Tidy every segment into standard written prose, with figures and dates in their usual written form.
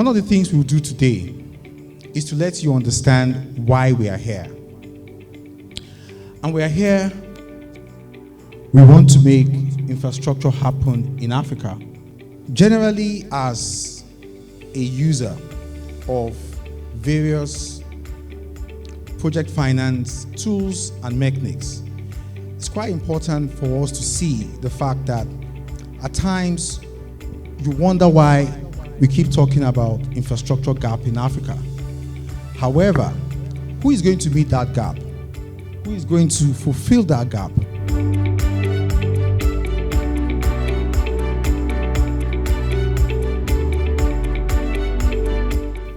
One of the things we'll do today is to let you understand why we are here. And we are here, we want to make infrastructure happen in Africa. Generally, as a user of various project finance tools and mechanics, it's quite important for us to see the fact that at times you wonder why we keep talking about infrastructure gap in Africa. However, who is going to meet that gap? Who is going to fulfill that gap?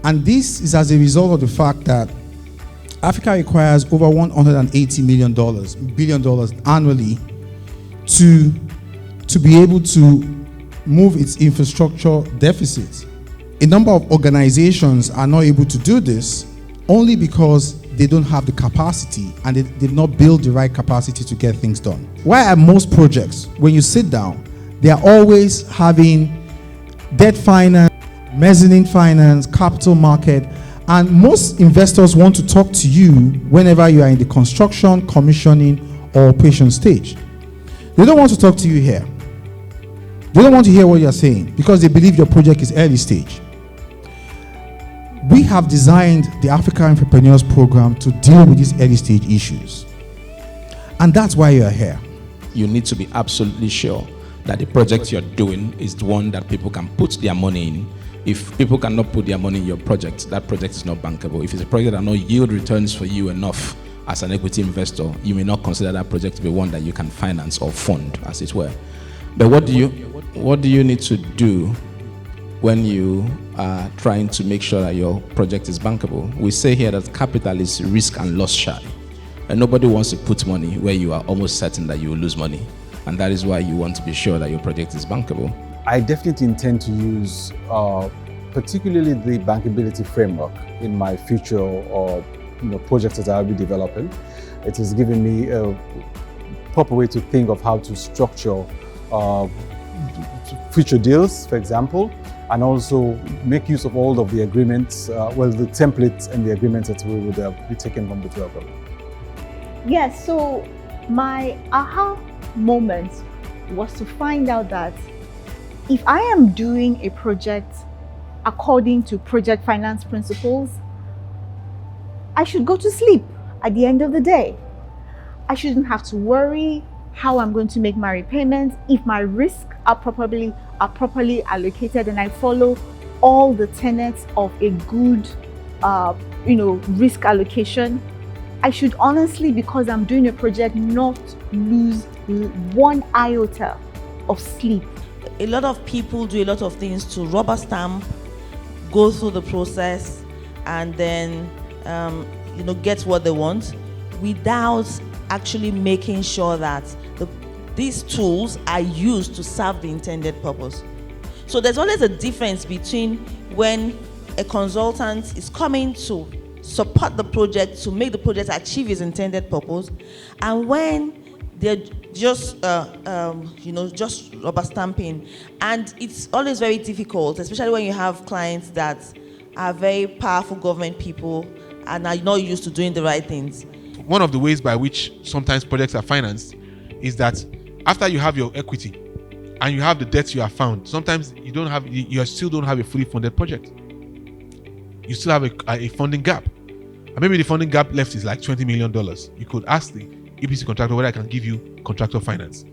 And this is as a result of the fact that Africa requires over $180 billion annually to be able to move its infrastructure deficit. A number of organizations are not able to do this only because they don't have the capacity and they've not built the right capacity to get things done. Why are most projects, when you sit down, they are always having debt finance, mezzanine finance, capital market, and most investors want to talk to you whenever you are in the construction, commissioning, or operation stage. They don't want to talk to you here. They don't want to hear what you're saying because they believe your project is early stage. We have designed the Africa Entrepreneurs Program to deal with these early stage issues. And that's why you're here. You need to be absolutely sure that the project you're doing is the one that people can put their money in. If people cannot put their money in your project, that project is not bankable. If it's a project that no yield returns for you enough as an equity investor, you may not consider that project to be one that you can finance or fund, as it were. But what do you need to do when you are trying to make sure that your project is bankable? We say here that capital is risk and loss shy, and nobody wants to put money where you are almost certain that you will lose money, and that is why you want to be sure that your project is bankable. I definitely intend to use particularly the bankability framework in my future projects that I'll be developing. It has given me a proper way to think of how to structure future deals, for example, and also make use of all of the agreements, the templates and the agreements that we would be taken from the two of them. Yes, so my aha moment was to find out that if I am doing a project according to project finance principles, I should go to sleep at the end of the day. I shouldn't have to worry how I'm going to make my repayments if my risks are properly allocated and I follow all the tenets of a good risk allocation. I should honestly, because I'm doing a project, not lose one iota of sleep. A lot of people do a lot of things to rubber stamp, go through the process, and then get what they want without actually making sure that these tools are used to serve the intended purpose. So there's always a difference between when a consultant is coming to support the project to make the project achieve its intended purpose, and when they're just rubber stamping. And it's always very difficult, especially when you have clients that are very powerful government people and are not used to doing the right things. One of the ways by which sometimes projects are financed is that after you have your equity and you have the debts you have found, sometimes you still don't have a fully funded project. You still have a funding gap. And maybe the funding gap left is like $20 million. You could ask the EPC contractor whether I can give you contractor finance.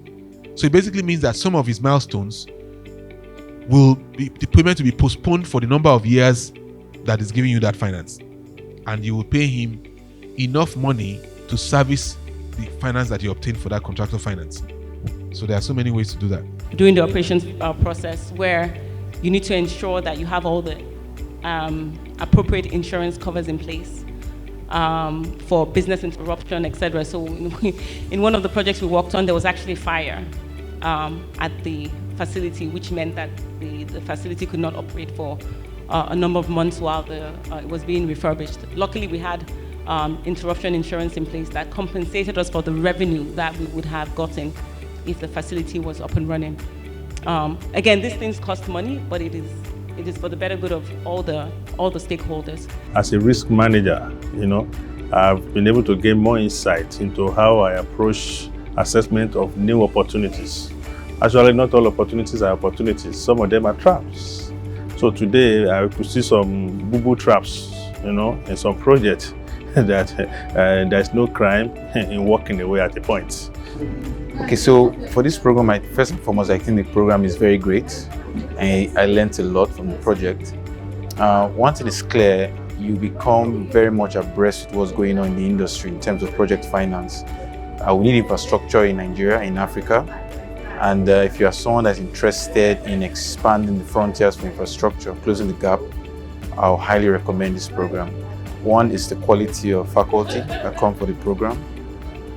So it basically means that some of his milestones the payment will be postponed for the number of years that is giving you that finance. And you will pay him enough money to service the finance that you obtained for that contractor finance. So there are so many ways to do that. During the operations process, where you need to ensure that you have all the appropriate insurance covers in place for business interruption, etc. So in one of the projects we worked on, there was actually a fire at the facility, which meant that the facility could not operate for a number of months while it was being refurbished. Luckily, we had interruption insurance in place that compensated us for the revenue that we would have gotten if the facility was up and running. Again, these things cost money, but it is it is for the better good of all the stakeholders. As a risk manager, I've been able to gain more insight into how I approach assessment of new opportunities. Actually, not all opportunities are opportunities. Some of them are traps. So today, I could see some boo-boo traps, in some projects that there's no crime in walking away at a point. Okay, so for this program, first and foremost, I think the program is very great. I learned a lot from the project. One thing is clear, you become very much abreast with what's going on in the industry in terms of project finance. We need infrastructure in Nigeria, in Africa. And if you are someone that's interested in expanding the frontiers for infrastructure, closing the gap, I'll highly recommend this program. One is the quality of faculty that come for the program.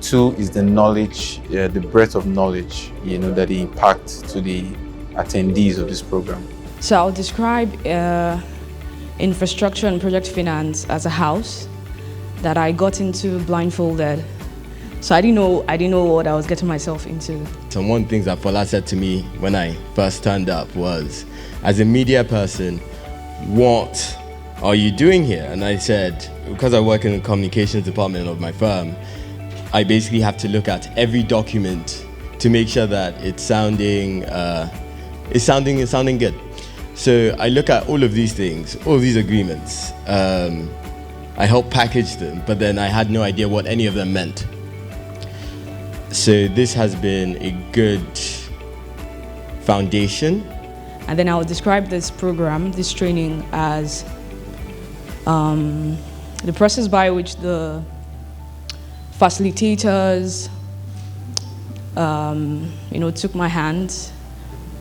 Two is the knowledge, the breadth of knowledge, that they impact to the attendees of this program. So I'll describe infrastructure and project finance as a house that I got into blindfolded. So I didn't know what I was getting myself into. Some one things that Fola said to me when I first turned up was, as a media person, what are you doing here? And I said, because I work in the communications department of my firm, I basically have to look at every document to make sure that it's sounding good. So I look at all of these things, all of these agreements. I help package them, but then I had no idea what any of them meant. So this has been a good foundation. And then I would describe this program, this training, as the process by which the facilitators, took my hand,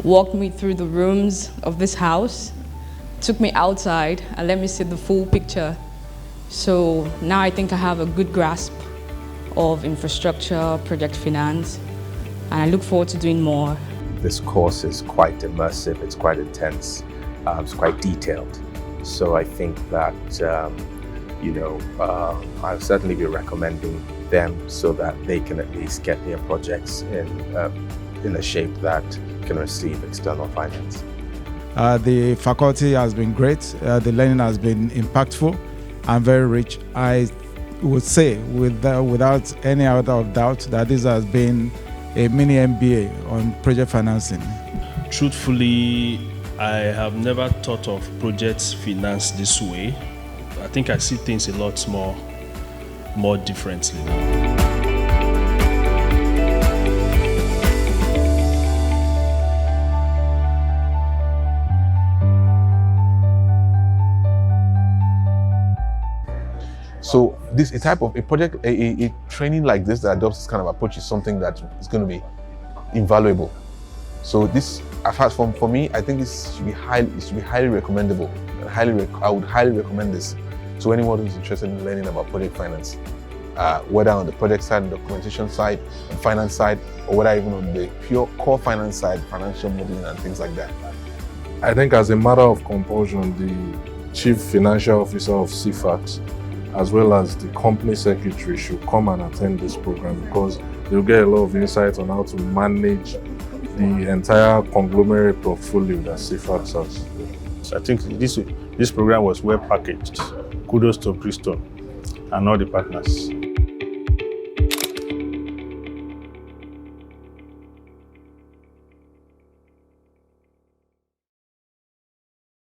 walked me through the rooms of this house, took me outside and let me see the full picture. So now I think I have a good grasp of infrastructure, project finance, and I look forward to doing more. This course is quite immersive, it's quite intense, it's quite detailed. So I think that, I'll certainly be recommending them so that they can at least get their projects in a shape that can receive external finance. The faculty has been great, the learning has been impactful and very rich. I would say without any other doubt that this has been a mini MBA on project financing. Truthfully, I have never thought of project finance this way. I think I see things a lot more differently now. So this a type of a project, a training like this that adopts this kind of approach is something that is going to be invaluable. So this, apart from for me, I think this should be highly recommendable. I would highly recommend this to anyone who's interested in learning about project finance, whether on the project side, the documentation side, the finance side, or whether even on the pure core finance side, financial modeling and things like that. I think as a matter of compulsion, the Chief Financial Officer of CFAX, as well as the company secretary, should come and attend this program because they'll get a lot of insight on how to manage the entire conglomerate portfolio that CFAX has. I think this program was well packaged. Kudos to Bristol and all the partners.